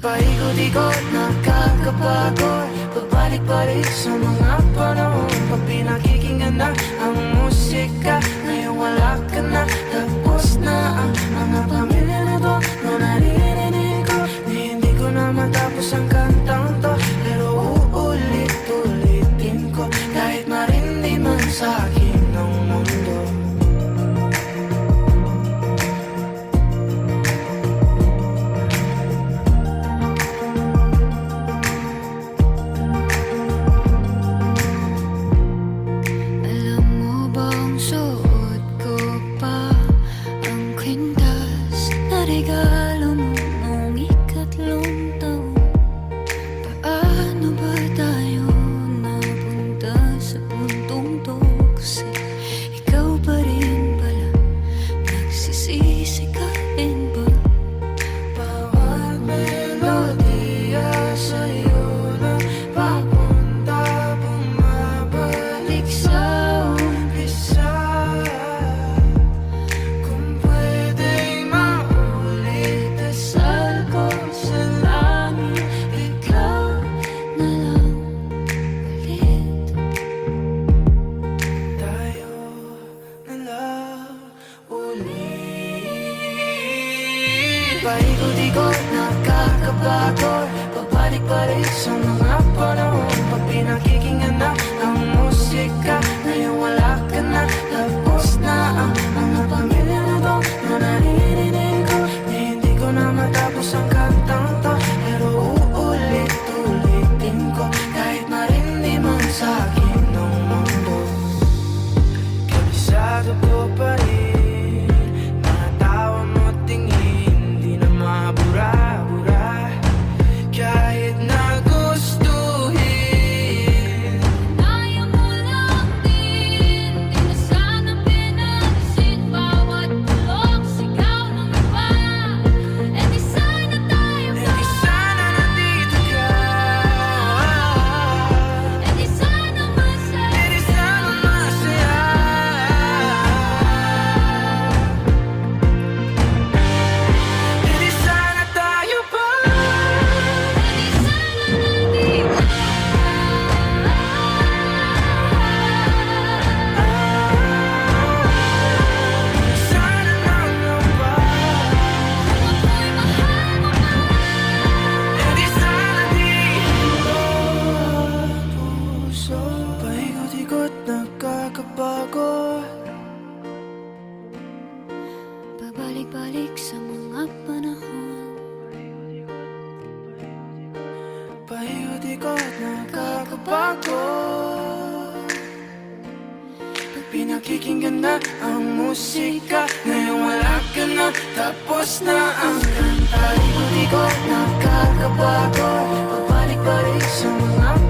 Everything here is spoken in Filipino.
Paikot-ikot, nakakapagod, pabalik-balik sa mga panahon. Pag pinakikinggan na ang musika, ngayon wala ka na. Tapos na ang mga pamilya na to, no naririnig ko. Hindi ko na matapos ang kantang to, pero uulit-ulitin ko, kahit marindi man sa akin ng mundo. Regalo mo noong ikatlong taon. Paano ba tayo napunta sa puntong to? Kasi ikaw pa rin pala, nagsisisi ka rin ba? Bawat melodiya sa'yo na papunta, bumabalik sa umpisa. Kung pwedeng maulit, dasal ko sa langit, Ikaw na lang ulit. tayo na lang ulit. Paikot-ikot, nakakapagod, pabalik-balik sa mga panahon. Pag pinakikinggan na ang musika, ngayon wala ka na. Tapos na ang mga pamilya na to, no naririnig ko. Hindi ko na matapos ang kantang to, pero uulit-ulitin ko, kahit marindi man sa akin ng mundo. Kabisado ko pa rin, mga tawa mo tingin, di na mabura-bura. Kahit na gustuhin, Kaya mo lang din, di na sana pinalisin bawat bulong sigaw ng iba. E di sana tayo pa, hindi sana nandito ka. e di sana masaya. Hindi sana masaya. Hindi sana tayo pa. E di sana nandito ka. Sana lang ba? Ako'y mahal mo pa. Hindi sana dito ang puso. Paikot-ikot, nakakapagod. Pabalik-balik sa mga panahon. Paikot-ikot, nakakapagod. Pag pinakikinggan na ang musika, ngayon wala ka na. Tapos na ang kanta. Paikot-ikot, nakakapagod, pabalik-balik sa mga